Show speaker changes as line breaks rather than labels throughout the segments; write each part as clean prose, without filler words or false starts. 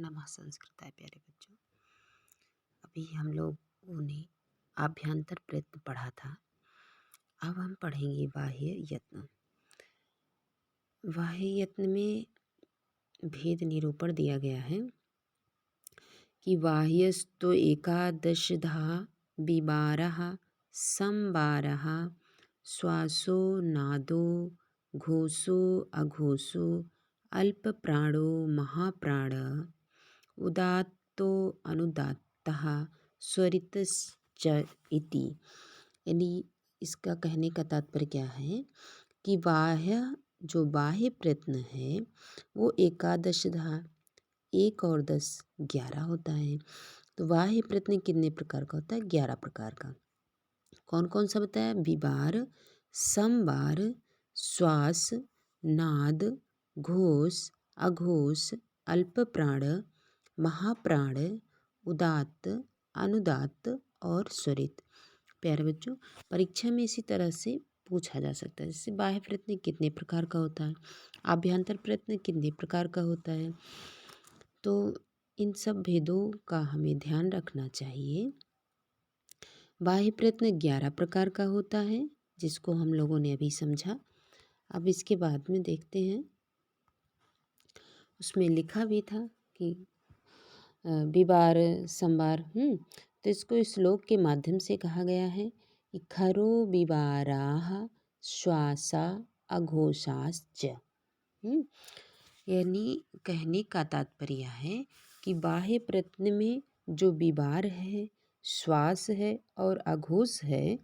नमः संस्कृताय प्यारे बच्चों। अभी हम लोगों ने आभ्यंतर प्रयत्न पढ़ा था। अब हम पढ़ेंगे बाह्य यत्न। बाह्य यत्न में भेद निरूपण दिया गया है कि बाह्यस्तो एकादशधा विबारः संबारः श्वासो नादो घोषो अघोषो अल्पप्राणो महाप्राण उदात्तो अनुदात्तः स्वरितश्च इति। यानी इसका कहने का तात्पर्य क्या है कि बाह्य प्रयत्न है वो एकादशधा, 1 और 10 11 होता है। तो बाह्य प्रयत्न कितने प्रकार का होता है? 11 प्रकार का। कौन कौन सा बताया? विबार, संबार, श्वास, नाद, घोष, अघोष, अल्पप्राण, महाप्राण, उदात्त, अनुदात्त और स्वरित। प्यारे बच्चों, परीक्षा में इसी तरह से पूछा जा सकता है। जैसे बाह्य प्रयत्न कितने प्रकार का होता है, आभ्यंतर प्रयत्न कितने प्रकार का होता है। तो इन सब भेदों का हमें ध्यान रखना चाहिए। बाह्य प्रयत्न 11 प्रकार का होता है, जिसको हम लोगों ने अभी समझा। अब इसके बाद में देखते हैं, उसमें लिखा भी था कि विबार संबार। तो इसको श्लोक के माध्यम से कहा गया है कि खरो विबाराः श्वासा अघोषाश्च। यानी कहने का तात्पर्य है कि बाह्य प्रयत्न में जो विबार है, श्वास है और अघोष है।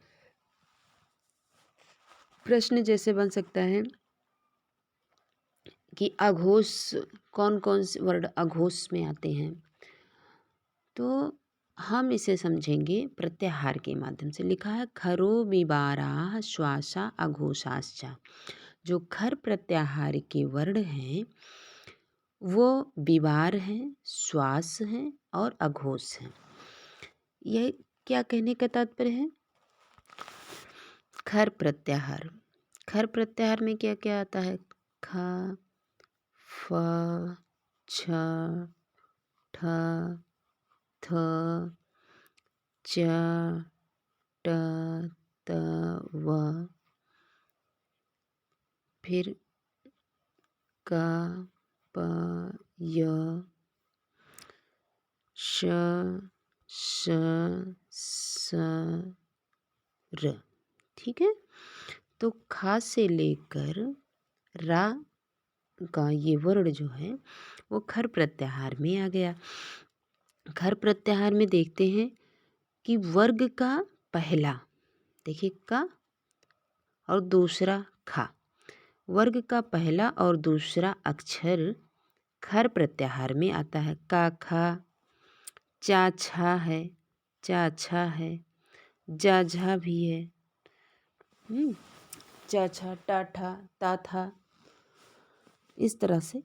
प्रश्न जैसे बन सकता है कि अघोष कौन कौन से वर्ड अघोष में आते हैं। तो हम इसे समझेंगे प्रत्याहार के माध्यम से। लिखा है खरो विबाराः श्वासा अघोषाश्च। जो खर प्रत्याहार के वर्ण हैं वो विबार हैं, श्वास हैं और अघोष हैं। यह क्या कहने का तात्पर्य है? खर प्रत्याहार, खर प्रत्याहार में क्या क्या आता है? ख, फ, छ, ठ, थ, च, ट, त, व, फिर क, प, य, श, स, स, र। ठीक है। तो खा से लेकर रा का ये वर्ण जो है वो खर प्रत्याहार में आ गया। खर प्रत्याहार में देखते हैं कि वर्ग का पहला, देखिए का और दूसरा खा, वर्ग का पहला और दूसरा अक्षर खर प्रत्याहार में आता है। का खा, चा छा है, चा छा है, जा झा भी है, चा छा, टा ठा, ता था। इस तरह से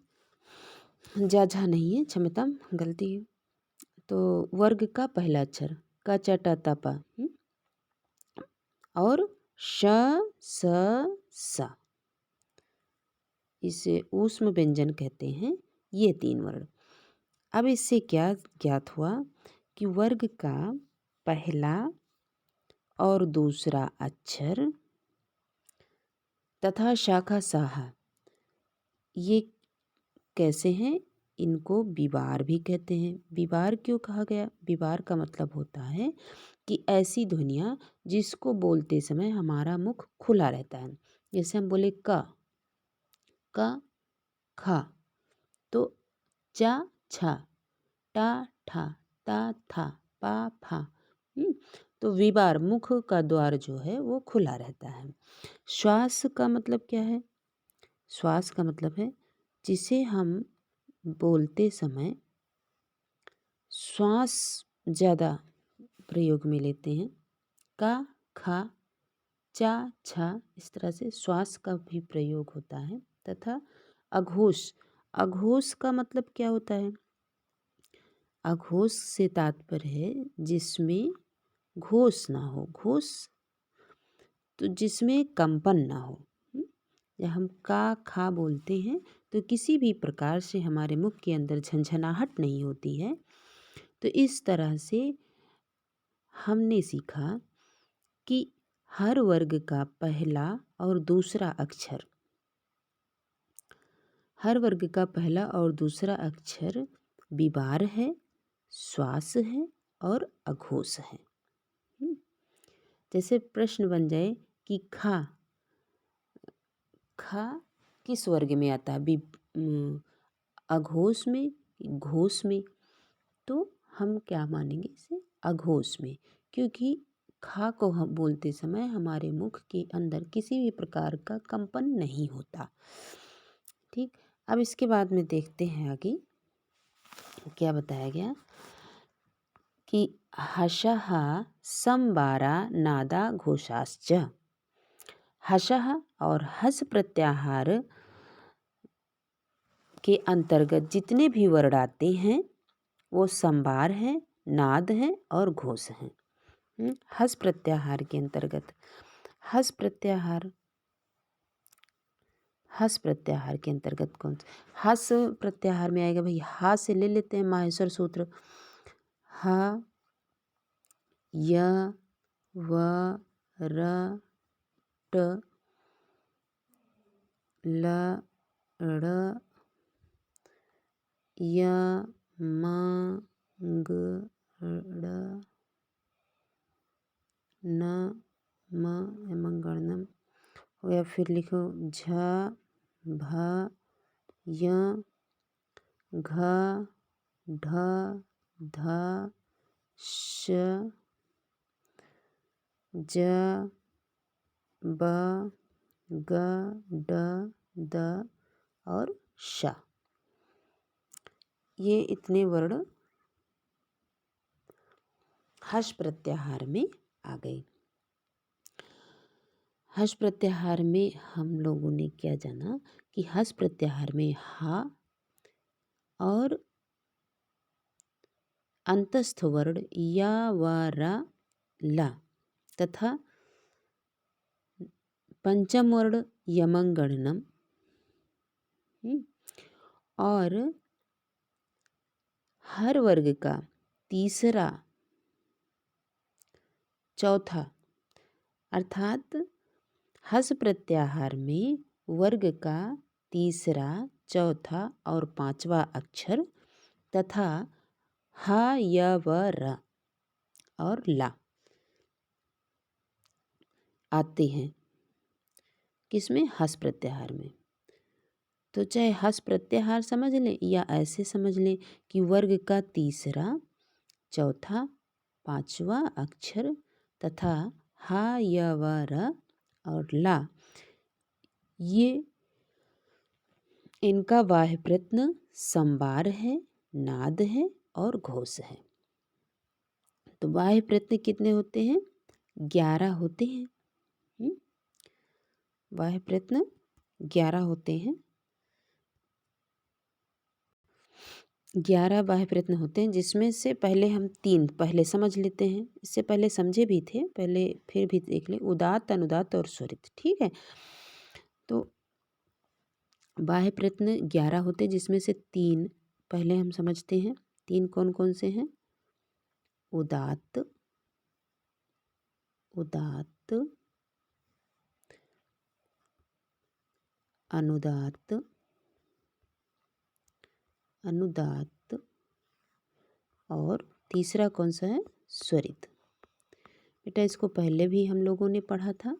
जा झा नहीं है, क्षमता गलती है। तो वर्ग का पहला अक्षर का चा टा ता पा और श स सा, इसे ऊष्म व्यंजन कहते हैं। ये 3 वर्ण। अब इससे क्या ज्ञात हुआ कि वर्ग का पहला और दूसरा अक्षर तथा शाखा साहा ये कैसे हैं? इनको विबार भी कहते हैं। विबार क्यों कहा गया? विबार का मतलब होता है कि ऐसी ध्वनियाँ जिसको बोलते समय हमारा मुख खुला रहता है। जैसे हम बोले क, खा, तो चा छा, टा ठा, ता था, पा फा। तो विबार, मुख का द्वार जो है वो खुला रहता है। श्वास का मतलब क्या है? श्वास का मतलब है जिसे हम बोलते समय श्वास ज़्यादा प्रयोग में लेते हैं। का, खा, चा छा, इस तरह से श्वास का भी प्रयोग होता है। तथा अघोष, अघोष का मतलब क्या होता है? अघोष से तात्पर्य है जिसमें घोष ना हो। घोष तो जिसमें कंपन ना हो। जब हम का खा बोलते हैं तो किसी भी प्रकार से हमारे मुख के अंदर झंझनाहट नहीं होती है। तो इस तरह से हमने सीखा कि हर वर्ग का पहला और दूसरा अक्षर, हर वर्ग का पहला और दूसरा अक्षर विवार है, श्वास है और अघोष है। जैसे प्रश्न बन जाए कि खा, खा किस वर्ग में आता है, अघोष में, घोष में, तो हम क्या मानेंगे इसे, अघोष में, क्योंकि खा को हम बोलते समय हमारे मुख के अंदर किसी भी प्रकार का कंपन नहीं होता। ठीक, अब इसके बाद में देखते हैं आगे क्या बताया गया कि हशः संबारा नादा घोषाश्च। हशः और हस प्रत्याहार के अंतर्गत जितने भी वर्ण आते हैं वो संबार हैं, नाद हैं और घोष हैं। हस प्रत्याहार के अंतर्गत, हस प्रत्याहार, हस प्रत्याहार के अंतर्गत कौन सा, हस प्रत्याहार में आएगा भाई, हा से ले लेते हैं माहेश्वर सूत्र, ह य व र ट ल ड़ य म ग ड़ न म मंगणनम हो गया। फिर लिखो झ भ य घ ढ ध श ज ब ग ड द और श। ये इतने वर्ण हस प्रत्याहार में आ गए। हस प्रत्याहार में हम लोगों ने क्या जाना कि हस प्रत्याहार में हा और अंतस्थ वर्ण या व रा ला तथा पंचम वर्ण यमंगणनम और हर वर्ग का तीसरा, चौथा, अर्थात हस प्रत्याहार में वर्ग का तीसरा, चौथा और पांचवा अक्षर तथा हा य व र और ला आते हैं किसमें, हस प्रत्याहार में। तो चाहे हस प्रत्याहार समझ लें या ऐसे समझ लें कि वर्ग का तीसरा, चौथा, पांचवा अक्षर तथा हा य व र और ला, ये इनका बाह्य प्रयत्न संबार है, नाद है और घोष है। तो बाह्य प्रयत्न कितने होते हैं, 11 होते हैं। बाह्य प्रयत्न 11 होते हैं, 11 बाह्य प्रयत्न होते हैं, जिसमें से पहले हम 3 पहले समझ लेते हैं। इससे पहले समझे भी थे, पहले फिर भी देख लें, उदात्त, अनुदात्त और स्वरित। ठीक है, तो बाह्य प्रयत्न 11 होते हैं, जिसमें से 3 पहले हम समझते हैं। 3 कौन कौन से हैं, उदात्त, उदात्त, अनुदात्त, अनुदात्त और तीसरा कौन सा है, स्वरित। बेटा इसको पहले भी हम लोगों ने पढ़ा था।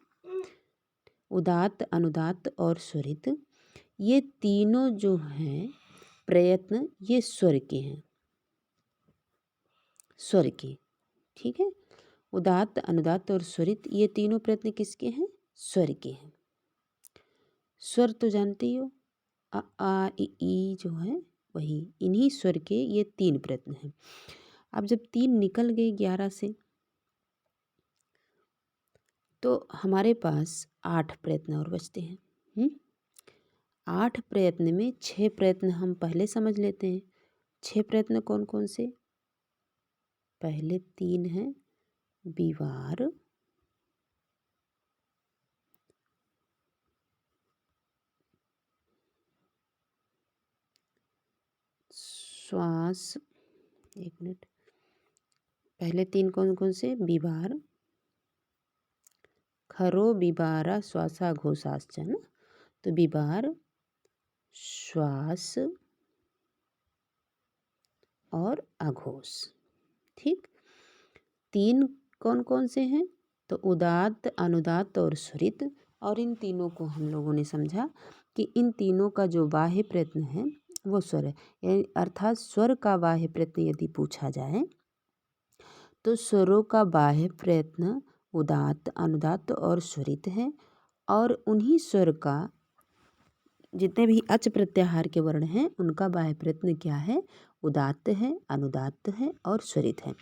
उदात्त, अनुदात्त और स्वरित, ये तीनों जो हैं प्रयत्न, ये स्वर के हैं, स्वर के। ठीक है, उदात्त, अनुदात्त और स्वरित, ये तीनों प्रयत्न किसके हैं, स्वर के हैं। स्वर तो जानते ही हो, अ आ इ ई जो है वही, इन्हीं स्वर के ये 3 प्रयत्न हैं। अब जब 3 निकल गए 11 से, तो हमारे पास 8 प्रयत्न और बचते हैं। 8 प्रयत्न में 6 प्रयत्न हम पहले समझ लेते हैं। 6 प्रयत्न कौन कौन से, पहले 3 हैं विवार, श्वास, एक मिनट, पहले तीन कौन कौन से? बिबार, खरो, बिबारा, श्वासा, घोषाश्च, है ना। तो बिबार, श्वास और अघोष। ठीक, तीन कौन कौन से हैं? तो उदात्त, अनुदात्त और स्वरित। और इन तीनों को हम लोगों ने समझा कि इन तीनों का जो बाह्य प्रयत्न है वो स्वर है, अर्थात स्वर का बाह्य प्रयत्न यदि पूछा जाए तो स्वरों का बाह्य प्रयत्न उदात्त, अनुदात्त और स्वरित है। और उन्हीं स्वर का जितने भी अच प्रत्याहार के वर्ण हैं उनका बाह्य प्रयत्न क्या है? उदात्त है, अनुदात्त है और स्वरित है।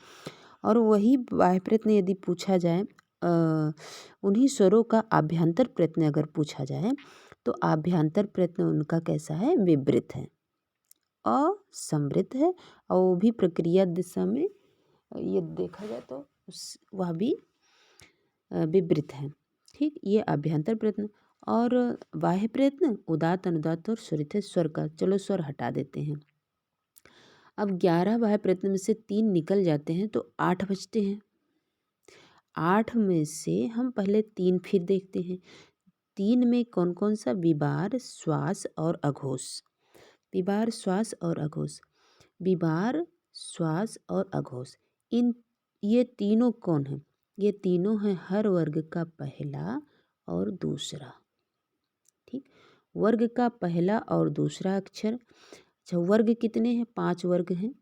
और वही बाह्य प्रयत्न यदि पूछा जाए उन्हीं स्वरों का आभ्यंतर प्रयत्न अगर पूछा जाए तो आभ्यंतर प्रयत्न उनका कैसा है? विवृत है, असमृत है। और वो भी प्रक्रिया दिशा में ये देखा जाए तो वह भी विवृत है। ठीक, ये आभ्यंतर प्रयत्न। और बाह्य प्रयत्न उदात्त, अनुदात्त और स्वरित है स्वर का। चलो स्वर हटा देते हैं। अब 11 बाह्य प्रयत्न में से 3 निकल जाते हैं तो 8 बचते हैं। 8 में से हम पहले 3 फिर देखते हैं। 3 में कौन कौन सा? बिबार, श्वास और अघोष। बिबार, श्वास और अघोष। बिबार, श्वास और अघोष, ये तीनों कौन हैं? ये तीनों हैं हर वर्ग का पहला और दूसरा। ठीक, वर्ग का पहला और दूसरा अक्षर। अच्छा, वर्ग कितने हैं? 5 वर्ग हैं।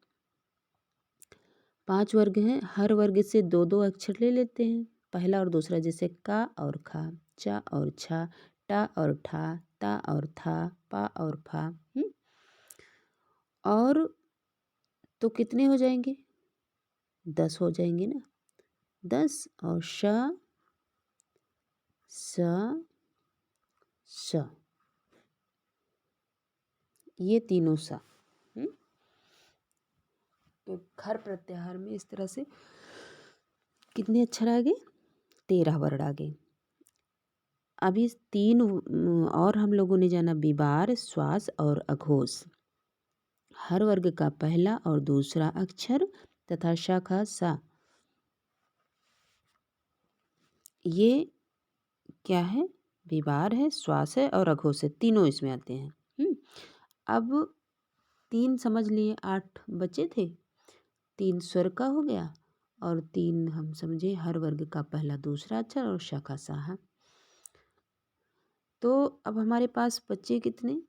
5 वर्ग हैं, हर वर्ग से 2-2 अक्षर ले लेते हैं, पहला और दूसरा। जैसे का और खा, चा और छा, टा और ठा, ता और था, पा और फा। और तो कितने हो जाएंगे? 10 हो जाएंगे ना। 10 और श, स, श, ये तीनों सा। तो खर प्रत्याहार में इस तरह से कितने अक्षर आ गए? 13 वर्ण आ गए। अभी 3 और हम लोगों ने जाना, बिबार, श्वास और अघोष। हर वर्ग का पहला और दूसरा अक्षर तथा शाखा सा। ये क्या है? बिबार है, श्वास है और अघोष है, तीनों इसमें आते हैं। अब 3 समझ लिए, 8 बचे थे। 3 स्वर का हो गया और 3 हम समझे हर वर्ग का पहला दूसरा अक्षर और शाखा सा। तो अब हमारे पास बचे कितने?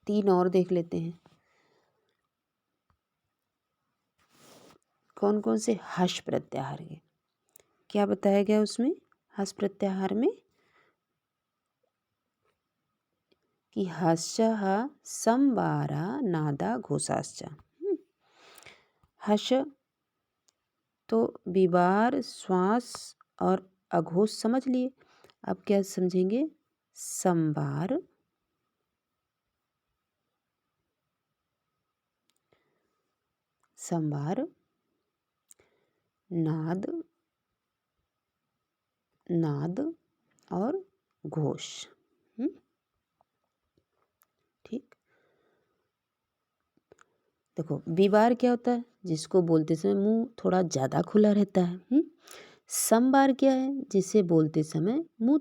3 और देख लेते हैं। कौन कौन से? हर्ष प्रत्याहार के। क्या बताया गया उसमें हर्ष प्रत्याहार में? कि हर्षः संवारा नादा घोषाश्च। हर्ष तो बिबार, श्वास और अघोष समझ लिए। अब क्या समझेंगे? संवार, संवार, नाद, नाद और घोष। ठीक, देखो बिबार क्या होता है? जिसको बोलते समय मुंह थोड़ा ज़्यादा खुला रहता है। संबार क्या है? जिसे बोलते समय मुंह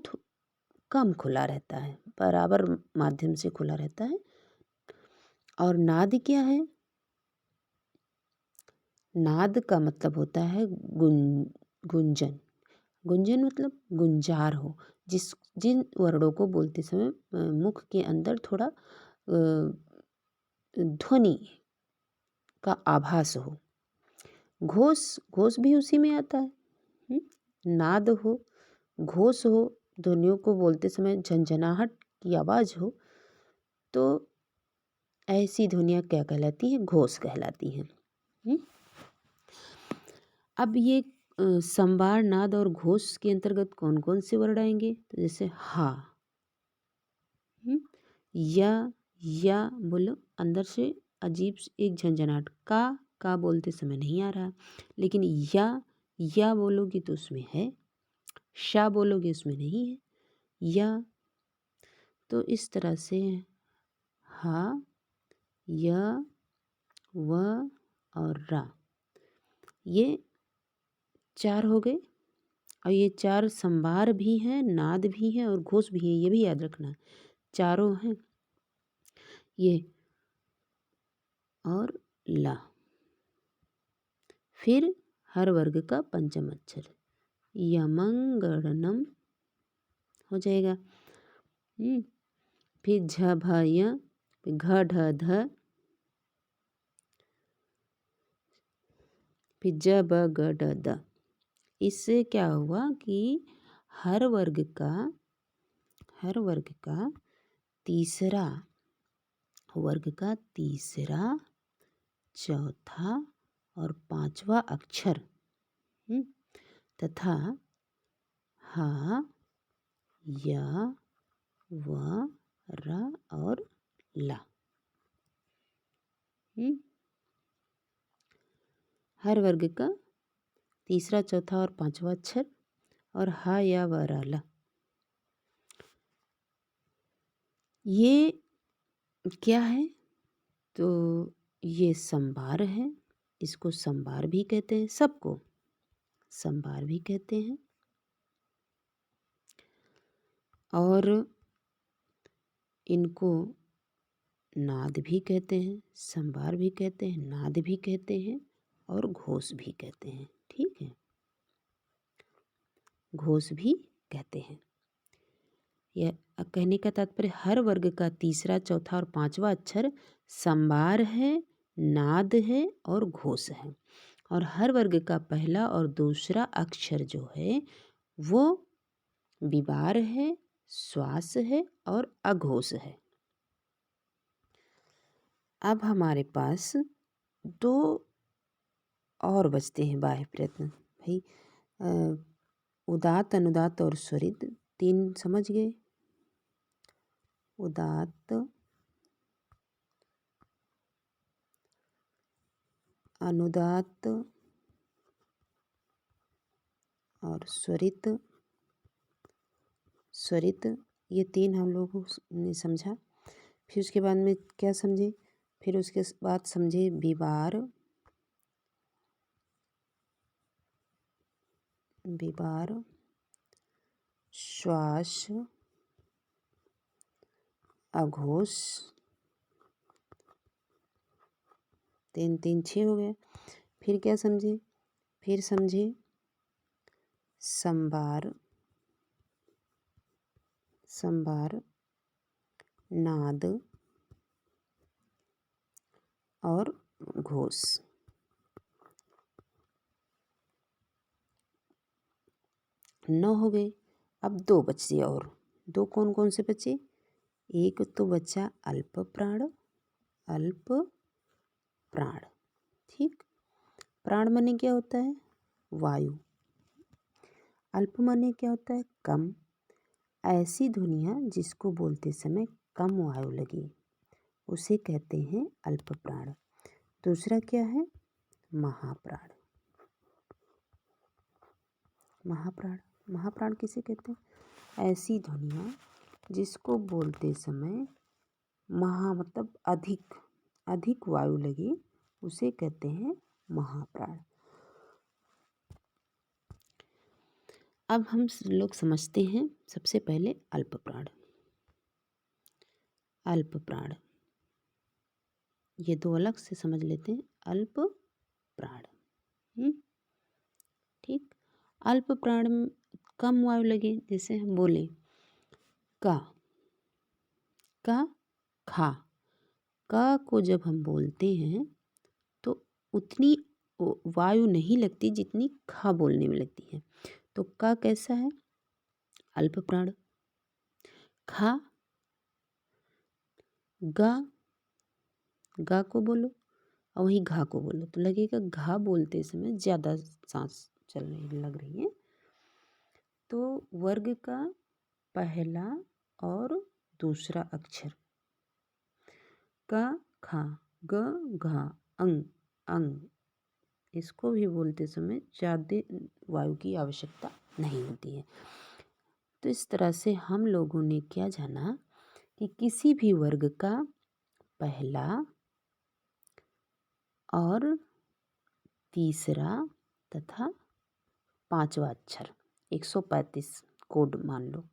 कम खुला रहता है, बराबर माध्यम से खुला रहता है। और नाद क्या है? नाद का मतलब होता है गुंजन। गुंजन मतलब गुंजार हो, जिन वर्णों को बोलते समय मुख के अंदर थोड़ा ध्वनि का आभास हो। घोष, घोष भी उसी में आता है। नाद हो, घोष हो, ध्वनियों को बोलते समय झंझनाहट की आवाज़ हो, तो ऐसी ध्वनियाँ क्या कहलाती हैं? घोष कहलाती हैं। अब ये संवार, नाद और घोष के अंतर्गत कौन कौन से वर्ण आएंगे? तो जैसे हा, या बोलो, अंदर से अजीब एक झंझनाहट। का बोलते समय नहीं आ रहा, लेकिन या बोलोगी तो उसमें है, शा बोलोगे उसमें नहीं है। या तो इस तरह से हा, य, व और रा, ये 4 हो गए। और ये 4 संभार भी हैं, नाद भी हैं और घोष भी है, ये भी याद रखना। चारों हैं ये। और ला। फिर हर वर्ग का पंचम अक्षर यमंगणनम हो जाएगा। फिर झ भ य, घ ढ ध, फिर ज ब ग ड द। इससे क्या हुआ कि हर वर्ग का तीसरा चौथा और पांचवा अक्षर तथा हा, या, व, र और ला, हर वर्ग का तीसरा चौथा और पांचवा अक्षर और हा, या, व, र, ला, ये क्या है? तो ये संभार है। इसको संभार भी कहते हैं, सबको संभार भी कहते हैं। और इनको नाद भी कहते हैं, संभार भी कहते हैं, नाद भी कहते हैं और घोष भी कहते हैं। ठीक है, घोष भी कहते हैं। यह कहने का तात्पर्य हर वर्ग का तीसरा चौथा और पांचवा अक्षर संभार है, नाद है और घोष है। और हर वर्ग का पहला और दूसरा अक्षर जो है वो विवार है, श्वास है और अघोष है। अब हमारे पास 2 और बचते हैं बाह्य प्रयत्न। भाई उदात्त, अनुदात्त और स्वरित 3 समझ गए। उदात्त, अनुदात्त और स्वरित ये 3 हम लोगों ने समझा। फिर उसके बाद में क्या समझे? फिर उसके बाद समझे विवार, श्वास, अघोष, 3 3 6 हो गया। फिर क्या समझे? फिर समझे संभार, नाद और घोष। 9 हो गए। अब 2 बचे और। 2 कौन कौन से बचे? एक तो बचा अल्प प्राण। ठीक, प्राण माने क्या होता है? वायु। अल्प माने क्या होता है? कम। ऐसी ध्वनियाँ जिसको बोलते समय कम वायु लगे उसे कहते हैं अल्प प्राण। दूसरा क्या है? महाप्राण। महाप्राण किसे कहते हैं? ऐसी ध्वनियाँ जिसको बोलते समय महा मतलब अधिक वायु लगे उसे कहते हैं महाप्राण। अब हम लोग समझते हैं सबसे पहले अल्प प्राण। ये 2 अलग से समझ लेते हैं। अल्प प्राण, ठीक। अल्प प्राण में कम वायु लगे, जैसे हम बोले का, खा। का को जब हम बोलते हैं तो उतनी वायु नहीं लगती जितनी खा बोलने में लगती है। तो का कैसा है? अल्प प्राण। खा, गा को बोलो और वहीं घा को बोलो तो लगेगा घा बोलते समय ज़्यादा सांस चलने लग रही है। तो वर्ग का पहला और दूसरा अक्षर का, खा, ग, घा, अंग, इसको भी बोलते समय ज़्यादा वायु की आवश्यकता नहीं होती है। तो इस तरह से हम लोगों ने क्या जाना कि किसी भी वर्ग का पहला और तीसरा तथा पांचवा अक्षर। 135 कोड मान लो।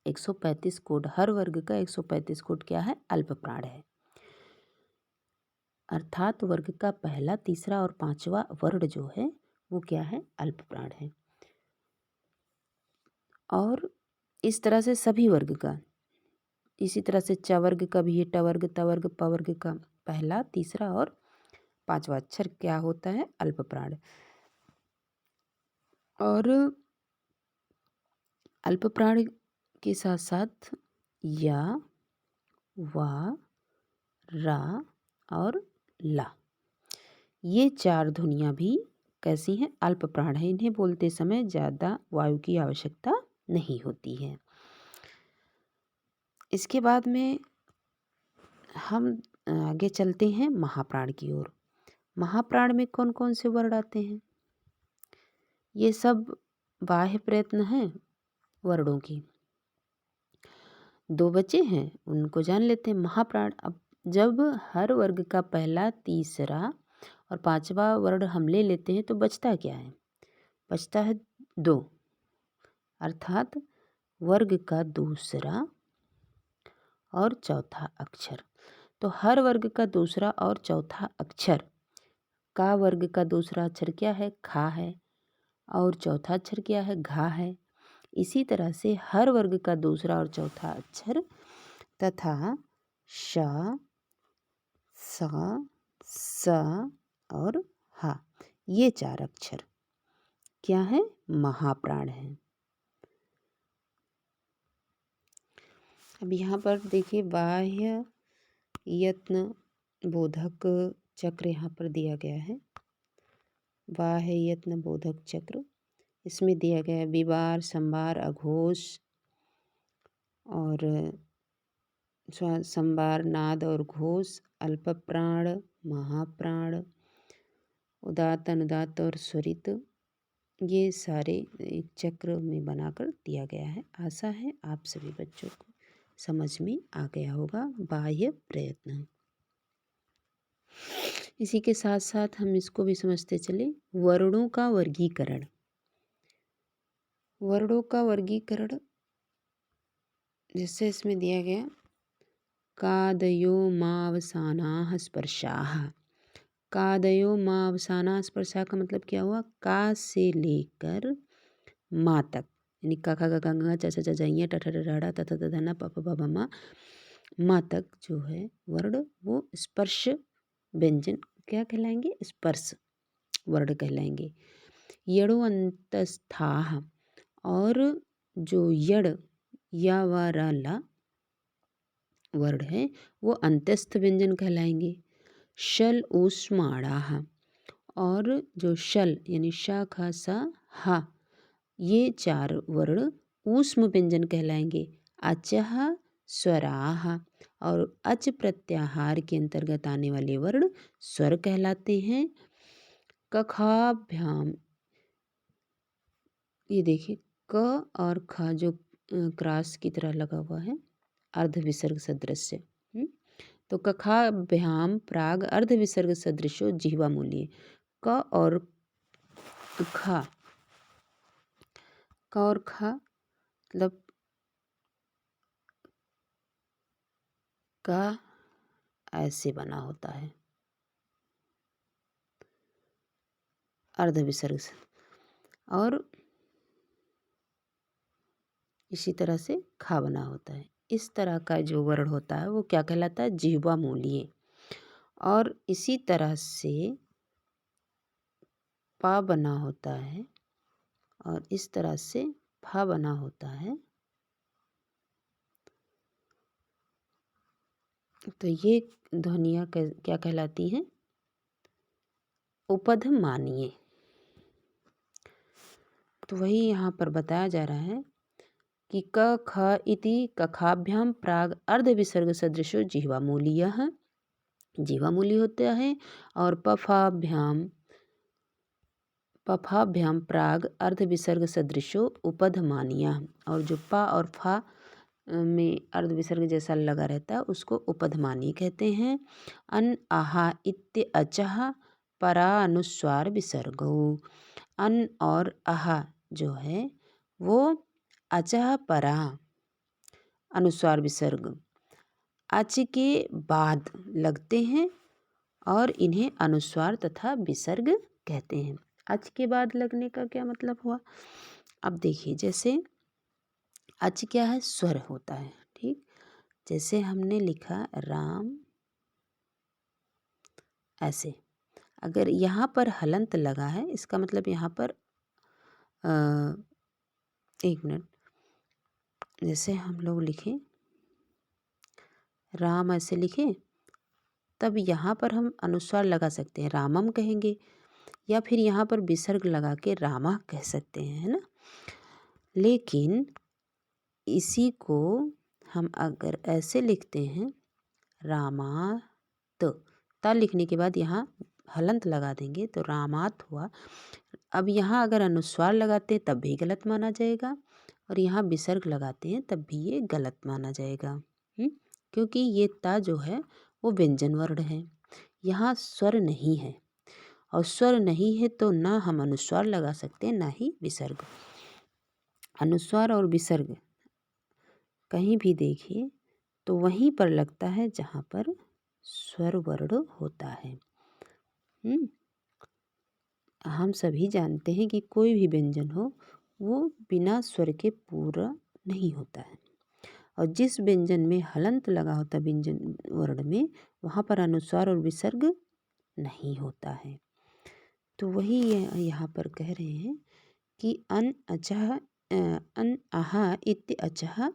135 कोड, हर वर्ग का 135 कोड क्या है? अल्प प्राण है। अर्थात वर्ग का पहला, तीसरा और पांचवा वर्ण जो है वो क्या है? अल्प प्राण है। और इस तरह से सभी वर्ग का, इसी तरह से च वर्ग का भी है, ट वर्ग, त वर्ग, प वर्ग का पहला, तीसरा और पांचवा अक्षर क्या होता है? अल्प प्राण। और अल्प प्राण के साथ साथ या, वा, रा और ला, ये चार ध्वनियाँ भी कैसी हैं? अल्प प्राण है। इन्हें बोलते समय ज़्यादा वायु की आवश्यकता नहीं होती है। इसके बाद में हम आगे चलते हैं महाप्राण की ओर। महाप्राण में कौन कौन से वर्ण आते हैं? ये सब बाह्य प्रयत्न हैं वर्णों की। 2 बचे हैं, उनको जान लेते हैं। महाप्राण, अब जब हर वर्ग का पहला, तीसरा और पांचवा वर्ण हम ले लेते हैं तो बचता क्या है? बचता है 2, अर्थात वर्ग का दूसरा और चौथा अक्षर। तो हर वर्ग का दूसरा और चौथा अक्षर, का वर्ग का दूसरा अक्षर क्या है? खा है। और चौथा अक्षर क्या है? घा है। इसी तरह से हर वर्ग का दूसरा और चौथा अक्षर तथा श, स, स और हा, ये 4 अक्षर क्या है? महाप्राण है। अब यहाँ पर देखिए, बाह्य यत्न बोधक चक्र यहाँ पर दिया गया है। बाह्य यत्न बोधक चक्र, इसमें दिया गया है विवार, संवार, अघोष और संवार, नाद और घोष, अल्प प्राण, महाप्राण, उदात्त, अनुदात्त और स्वरित, ये सारे एक चक्र में बनाकर दिया गया है। आशा है आप सभी बच्चों को समझ में आ गया होगा बाह्य प्रयत्न। इसी के साथ साथ हम इसको भी समझते चले, वर्णों का वर्गीकरण। वर्णों का वर्गीकरण जैसे इसमें दिया गया, कादयो मावसानाः स्पर्शाः। कादयो मावसानाः स्पर्शाः का मतलब क्या हुआ? का से लेकर माँ तक, यानी का खा गा गा गा चा चा चा जाइया टा ठा डा डा ता ता ता धा ना पा पा बा बा मा, माँ तक जो है वर्ण वो स्पर्श व्यंजन क्या कहलाएंगे? स्पर्श वर्ण कहलाएंगे। यड़ो अंतस्थाः, और जो यड़ या व र ला वर्ण है वो अंत्यस्थ व्यंजन कहलाएंगे। शल ऊष्माणाः, और जो शल यानी श ख स ह, ये 4 वर्ण ऊष्म व्यंजन कहलाएंगे। अचः स्वराः, और अच प्रत्याहार के अंतर्गत आने वाले वर्ण स्वर कहलाते हैं। कखाभ्याम, ये देखिए क और ख जो क्रास की तरह लगा हुआ है, अर्ध विसर्ग सदृश। तो कखाभ्याम प्राग अर्ध विसर्ग सदृशो जिह्वा मूल्य। क और ख, क और ख मतलब का ऐसे बना होता है, अर्ध विसर्ग से, और इसी तरह से खा बना होता है। इस तरह का जो वर्ण होता है वो क्या कहलाता है? जिह्वा मूल्य। और इसी तरह से पा बना होता है, और इस तरह से फा बना होता है। तो ये ध्वनियाँ क्या कहलाती हैं? उपध मानिए। तो वही यहाँ पर बताया जा रहा है कि क ख इति कखाभ्याम प्राग अर्ध विसर्ग सदृशो जिह्वा मूल्यः, जिह्वा मूल्य होता है। और पफाभ्याम प्राग अर्ध विसर्ग सदृशो उपधमानियः, और जो पा और फा में अर्ध विसर्ग जैसा लगा रहता है उसको उपधमानी कहते हैं। अन आहा इत्य अचः परा अनुस्वार विसर्गो। अन और आहा जो है वो अचः परा अनुस्वार विसर्ग अच के बाद लगते हैं और इन्हें अनुस्वार तथा विसर्ग कहते हैं। अच के बाद लगने का क्या मतलब हुआ? अब देखिए, जैसे अच क्या है? स्वर होता है, ठीक। जैसे हमने लिखा राम, ऐसे अगर यहाँ पर हलंत लगा है इसका मतलब यहाँ पर एक मिनट, जैसे हम लोग लिखें राम, ऐसे लिखें, तब यहाँ पर हम अनुस्वार लगा सकते हैं, रामम कहेंगे, या फिर यहाँ पर विसर्ग लगा के रामा कह सकते हैं, है ना। लेकिन इसी को हम अगर ऐसे लिखते हैं रामात, ता लिखने के बाद यहाँ हलंत लगा देंगे तो रामात हुआ। अब यहाँ अगर अनुस्वार लगाते हैं तब भी गलत माना जाएगा और यहाँ विसर्ग लगाते हैं तब भी ये गलत माना जाएगा। क्योंकि ये ता जो है वो व्यंजन वर्ण है, यहाँ स्वर नहीं है, और स्वर नहीं है तो ना हम अनुस्वार लगा सकते हैं ना ही विसर्ग। अनुस्वार और विसर्ग कहीं भी देखिए तो वहीं पर लगता है जहाँ पर स्वर वर्ण होता है। हम सभी जानते हैं कि कोई भी व्यंजन हो वो बिना स्वर के पूरा नहीं होता है, और जिस व्यंजन में हलंत लगा होता है व्यंजन वर्ण में, वहाँ पर अनुस्वार और विसर्ग नहीं होता है। तो वही यहाँ पर कह रहे हैं कि अन अचः अन आहा इत्य अचः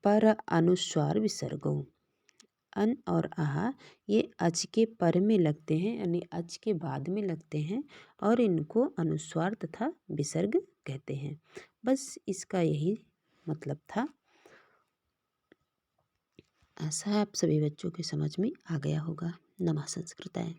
पर अनुस्वार विसर्गो। अन और आहा ये अच के पर में लगते हैं, यानी अच के बाद में लगते हैं, और इनको अनुस्वार तथा विसर्ग कहते हैं। बस इसका यही मतलब था। ऐसा आप सभी बच्चों के समझ में आ गया होगा। नमः संस्कृताय।